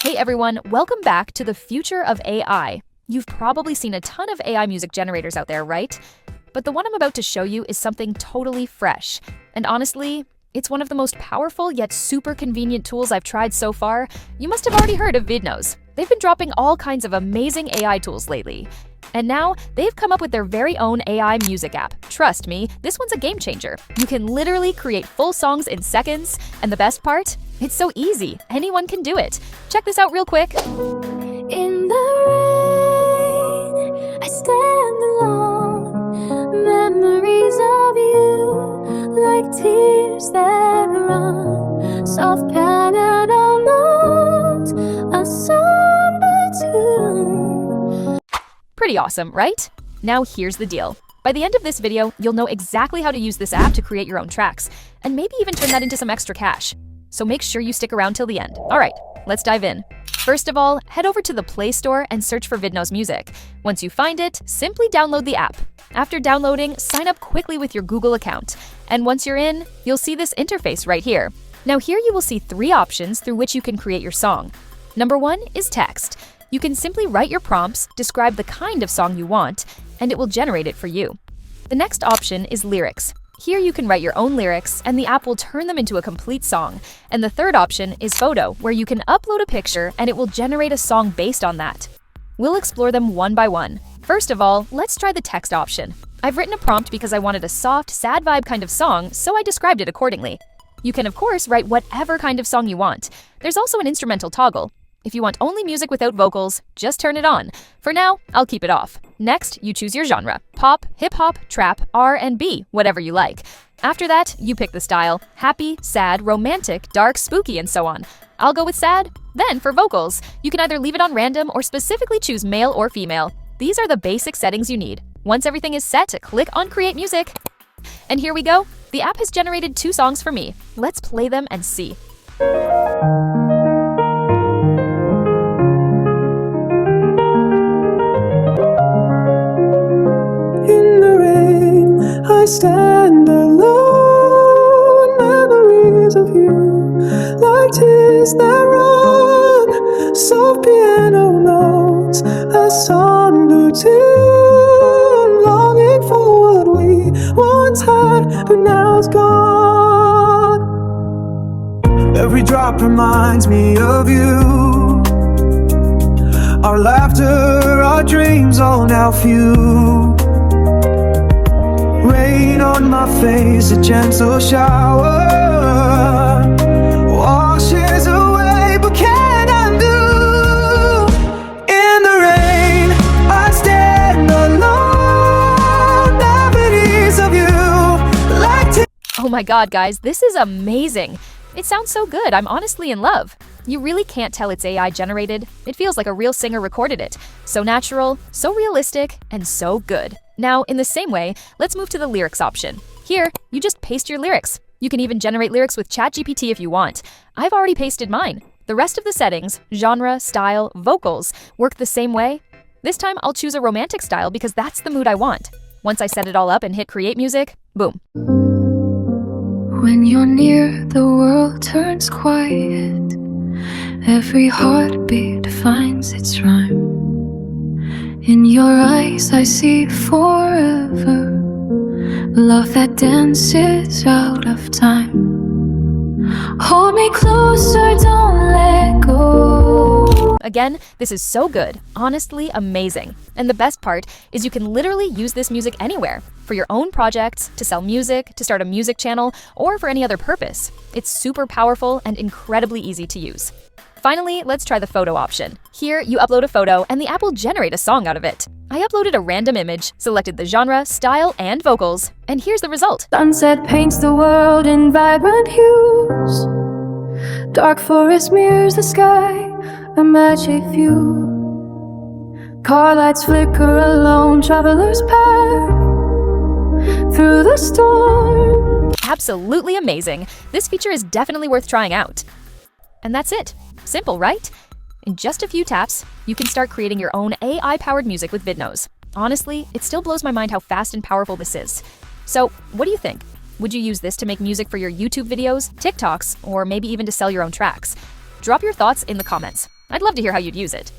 Hey everyone, welcome back to the future of AI. You've probably seen a ton of AI music generators out there, right? But the one I'm about to show you is something totally fresh. And honestly, it's one of the most powerful yet super convenient tools I've tried so far. You must have already heard of Vidnoz. They've been dropping all kinds of amazing AI tools lately. And now, they've come up with their very own AI music app. Trust me, this one's a game changer. You can literally create full songs in seconds, and the best part? It's so easy. Anyone can do it. Check this out real quick. In the rain, I stand alone. Memories of you, like tears that run. Soft piano notes, a somber tune. Pretty awesome, right? Now here's the deal. By the end of this video, you'll know exactly how to use this app to create your own tracks, and maybe even turn that into some extra cash. So make sure you stick around till the end. All right, let's dive in. First of all, head over to the Play Store and search for Vidnoz Music. Once you find it, simply download the app. After downloading, sign up quickly with your Google account. And once you're in, you'll see this interface right here. Now here you will see 3 options through which you can create your song. Number 1 is text. You can simply write your prompts, describe the kind of song you want, and it will generate it for you. The next option is lyrics. Here you can write your own lyrics, and the app will turn them into a complete song. And the third option is photo, where you can upload a picture and it will generate a song based on that. We'll explore them one by one. First of all, let's try the text option. I've written a prompt because I wanted a soft, sad vibe kind of song, so I described it accordingly. You can of course write whatever kind of song you want. There's also an instrumental toggle. If you want only music without vocals, just turn it on. For now, I'll keep it off. Next, you choose your genre: pop, hip-hop, trap, R&B, whatever you like. After that, you pick the style: happy, sad, romantic, dark, spooky, and so on. I'll go with sad. Then, for vocals, you can either leave it on random or specifically choose male or female. These are the basic settings you need. Once everything is set, click on Create Music. And here we go. The app has generated 2 songs for me. Let's play them and see. I stand alone, memories of you, like tears that run, soft piano notes, a somber tune, longing for what we once had, but now it's gone. Every drop reminds me of you, our laughter, our dreams, all now few. Rain on my face, a gentle shower washes away, but can't undo. In the rain, I stand alone, memories of you, like Oh my god, guys, this is amazing! It sounds so good, I'm honestly in love. You really can't tell it's AI generated. It feels like a real singer recorded it. So natural, so realistic, and so good. Now, in the same way, let's move to the lyrics option. Here, you just paste your lyrics. You can even generate lyrics with ChatGPT if you want. I've already pasted mine. The rest of the settings, genre, style, vocals, work the same way. This time, I'll choose a romantic style because that's the mood I want. Once I set it all up and hit Create Music, boom. When you're near, the world turns quiet. Every heartbeat finds its rhyme. In your eyes I see forever, love that dances out of time. Hold me closer, don't let go. Again, this is so good, honestly amazing. And the best part is you can literally use this music anywhere, for your own projects, to sell music, to start a music channel, or for any other purpose. It's super powerful and incredibly easy to use. Finally, let's try the photo option. Here, you upload a photo and the app will generate a song out of it. I uploaded a random image, selected the genre, style, and vocals, and here's the result. Sunset paints the world in vibrant hues. Dark forest mirrors the sky, a magic view. Car lights flicker alone, travelers pass through the storm. Absolutely amazing. This feature is definitely worth trying out. And that's it. Simple, right? In just a few taps, you can start creating your own AI-powered music with Vidnoz. Honestly, it still blows my mind how fast and powerful this is. So, what do you think? Would you use this to make music for your YouTube videos, TikToks, or maybe even to sell your own tracks? Drop your thoughts in the comments. I'd love to hear how you'd use it.